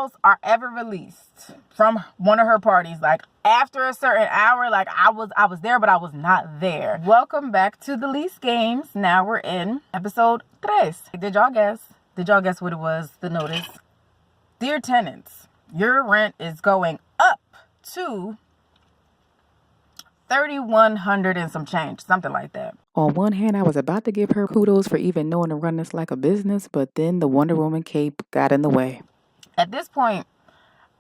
files are ever released from one of her parties, like after a certain hour, like I was there, but I was not there. Welcome back to the Lease games. Now we're in episode 3. Did y'all guess? Did y'all guess what it was? The notice. Dear tenants, your rent is going up to $3,100 and some change, something like that. On one hand, I was about to give her kudos for even knowing to run this like a business, but then the Wonder Woman cape got in the way. At this point,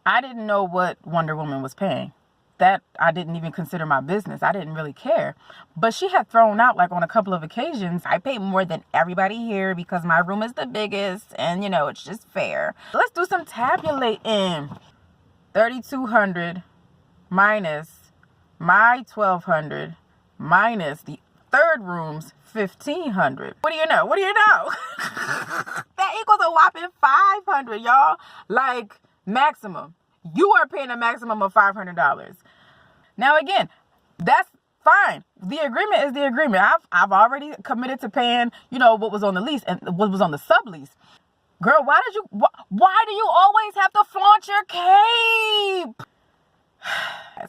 I didn't know what Wonder Woman was paying. That I didn't even consider my business. I didn't really care. But she had thrown out, like on a couple of occasions, I pay more than everybody here because my room is the biggest and, you know, it's just fair. Let's do some tabulating. $3,200 minus my $1,200 minus the third room's $1,500. What do you know? What do you know? That equals a whopping $500, y'all. Like, maximum. You are paying a maximum of $500. Now, again, that's fine. The agreement is the agreement. I've already committed to paying, you know, what was on the lease and what was on the sublease. Girl, why do you always have to flaunt your cape?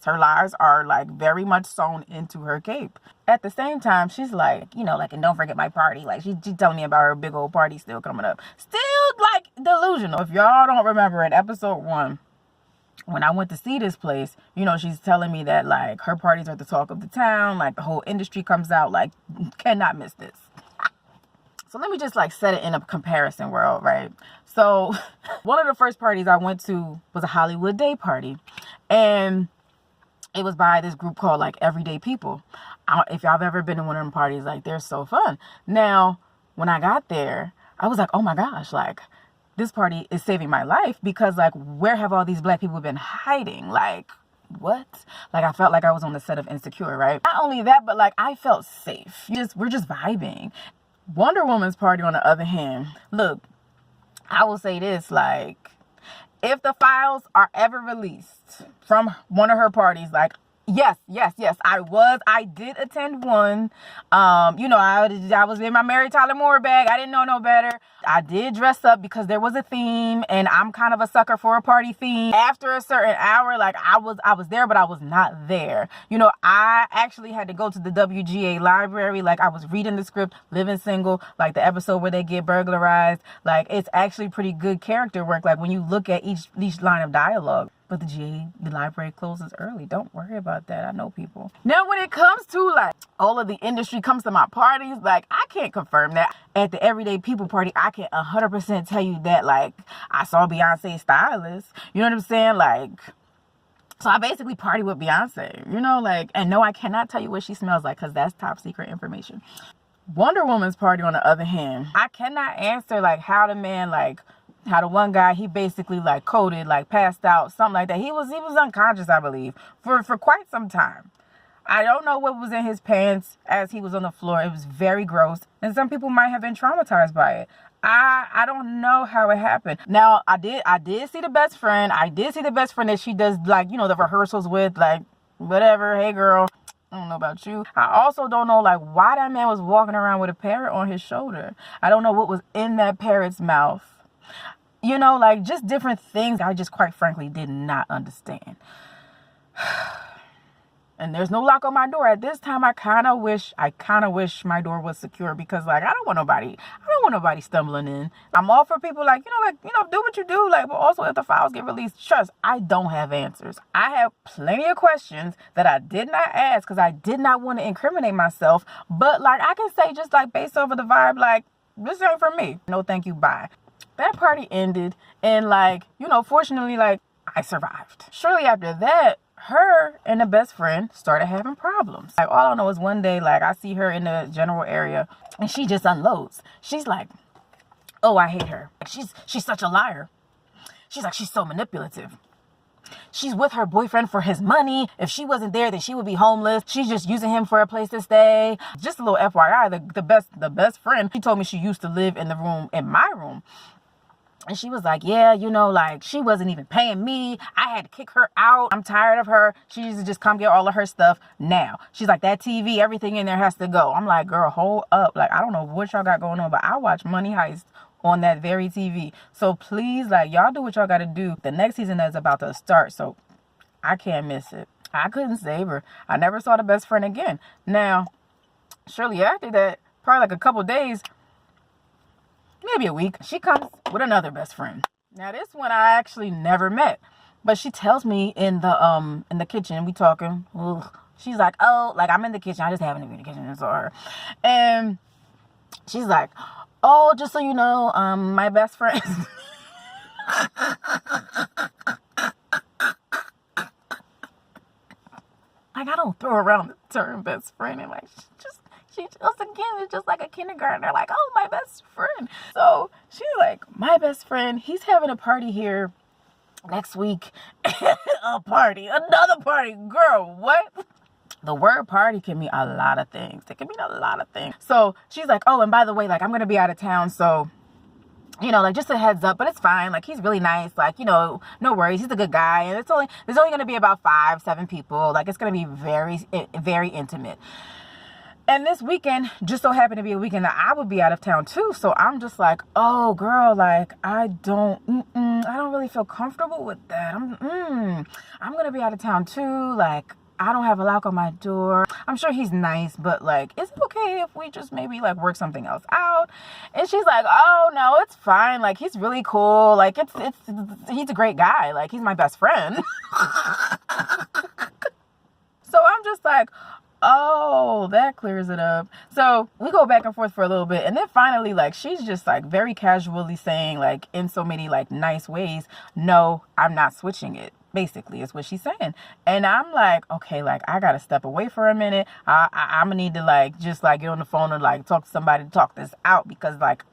Her lies are like very much sewn into her cape. At the same time, she's like, you know, like, and don't forget my party. Like, she telling me about her big old party still coming up. Still, like, delusional. If y'all don't remember, in episode 1, when I went to see this place, you know, she's telling me that, like, her parties are the talk of the town. Like, the whole industry comes out. Like, cannot miss this. So let me just, like, set it in a comparison world, right? So one of the first parties I went to was a Hollywood Day party. And it was by this group called, like, Everyday People. If y'all have ever been to one of them parties, like, they're so fun. Now, when I got there, I was like, oh, my gosh, like, this party is saving my life because, like, where have all these black people been hiding? Like, what? Like, I felt like I was on the set of Insecure, right? Not only that, but, like, I felt safe. We're just vibing. Wonder Woman's party, on the other hand, look, I will say this, like, if the files are ever released from one of her parties, like, yes, I did attend one. You know, I was in my Mary Tyler Moore bag. I didn't know no better. I did dress up because there was a theme, and I'm kind of a sucker for a party theme. After a certain hour, like, I was there, but I was not there. You know, I actually had to go to the WGA library. Like, I was reading the script, Living Single, like the episode where they get burglarized. Like, it's actually pretty good character work. Like, when you look at each line of dialogue. But the library closes early. Don't worry about that. I know people. Now, when it comes to, like, all of the industry comes to my parties, like, I can't confirm that. At the Everyday People party, I can 100% tell you that, like, I saw Beyonce's stylist. You know what I'm saying? Like, so I basically party with Beyonce, you know, like, and no, I cannot tell you what she smells like because that's top secret information. Wonder Woman's party, on the other hand, I cannot answer, like, how the man, like, how the one guy, he basically, like, coded, like, passed out, something like that. He was unconscious, I believe, for quite some time. I don't know what was in his pants as he was on the floor. It was very gross. And some people might have been traumatized by it. I don't know how it happened. Now, I did see the best friend. I did see the best friend that she does, like, you know, the rehearsals with, like, whatever. Hey, girl. I don't know about you. I also don't know, like, why that man was walking around with a parrot on his shoulder. I don't know what was in that parrot's mouth. You know, like, just different things I just quite frankly did not understand. And there's no lock on my door. At this time, I kind of wish my door was secure because, like, I don't want nobody stumbling in. I'm all for people, like, do what you do. Like, but also if the files get released, trust, I don't have answers. I have plenty of questions that I did not ask because I did not want to incriminate myself. But, like, I can say just, like, based over the vibe, like, this ain't for me. No, thank you. Bye. That party ended, and, like, you know, fortunately, like, I survived. Shortly after that, her and the best friend started having problems. Like, all I know is one day, like, I see her in the general area, and she just unloads. She's like, oh, I hate her. She's such a liar. She's like, she's so manipulative. She's with her boyfriend for his money. If she wasn't there, then she would be homeless. She's just using him for a place to stay. Just a little FYI, the best friend, she told me she used to live in my room. And she was like, yeah, you know, like, she wasn't even paying me. I had to kick her out. I'm tired of her. She needs to just come get all of her stuff now. She's like, that TV, everything in there has to go. I'm like, girl, hold up. Like, I don't know what y'all got going on, but I watch Money Heist on that very TV. So please, like, y'all do what y'all gotta do. The next season is about to start, so I can't miss it. I couldn't save her. I never saw the best friend again. Now, shortly after that, probably like a couple days, maybe a week, she comes with another best friend. Now this one I actually never met, but she tells me in the kitchen, we talking. Ugh. She's like, oh, like I'm in the kitchen. I just happened to be in the kitchen and saw her, and she's like, oh, just so you know, my best friend. Like, I don't throw around the term best friend, and like she just again, it's just like a kindergartner, like, oh, my best friend. So she's like, my best friend, he's having a party here next week. A party, another party, girl, what? The word party can mean a lot of things. It can mean a lot of things. So she's like, oh, and by the way, like, I'm gonna be out of town, so you know, like, just a heads up, but it's fine. Like, he's really nice. Like, you know, no worries. He's a good guy. And there's only going to be about 5-7 people. Like, it's going to be very, very intimate. And this weekend just so happened to be a weekend that I would be out of town too. So I'm just like, oh girl, like, I don't really feel comfortable with that. I'm going to be out of town too. Like, I don't have a lock on my door. I'm sure he's nice, but like, is it okay if we just maybe like work something else out? And she's like, oh no, it's fine. Like, he's really cool. Like, he's a great guy. Like, he's my best friend. So I'm just like, oh, that clears it up. So we go back and forth for a little bit. And then finally, like, she's just like very casually saying, like, in so many like nice ways, no, I'm not switching it. Basically, is what she's saying. And I'm like, okay, like, I gotta step away for a minute. I'm gonna need to like just like get on the phone and like talk to somebody to talk this out, because like,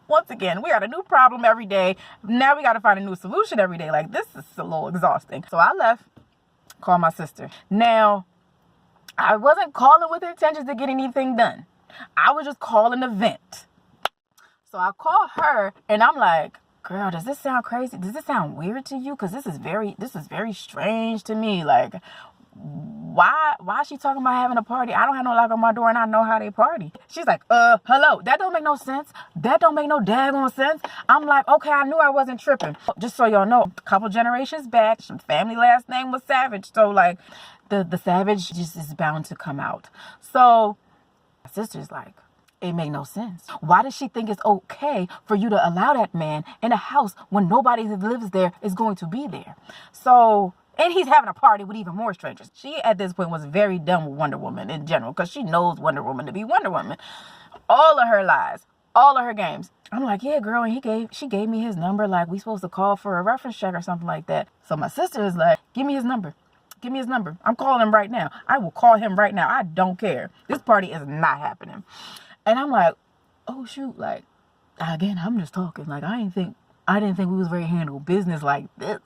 once again, we got a new problem every day. Now we gotta find a new solution every day. Like, this is a little exhausting. So I left, called my sister. Now, I wasn't calling with intentions to get anything done. I was just calling to vent. So I call her and I'm like, girl, does this sound crazy? Does this sound weird to you? Because this is very strange to me. Like, why is she talking about having a party? I don't have no lock on my door and I know how they party. She's like, hello, that don't make no sense. That don't make no daggone sense. I'm like, okay, I knew I wasn't tripping. Just so y'all know, a couple generations back, family last name was Savage. So like, the Savage just is bound to come out. So my sister's like, it made no sense. Why does she think it's okay for you to allow that man in a house when nobody who lives there is going to be there? So, and he's having a party with even more strangers. She, at this point, was very done with Wonder Woman in general, because she knows Wonder Woman to be Wonder Woman. All of her lies, all of her games. I'm like, yeah, girl, and she gave me his number, like, we supposed to call for a reference check or something like that. So my sister is like, give me his number. Give me his number. I'm calling him right now. I will call him right now. I don't care. This party is not happening. And I'm like, oh shoot, like, again, I'm just talking. Like, I didn't think we was ready to handle business like this.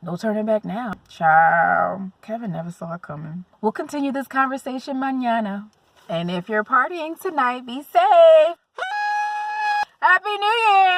No turning back now. Ciao. Kevin never saw it coming. We'll continue this conversation mañana. And if you're partying tonight, be safe. Happy New Year.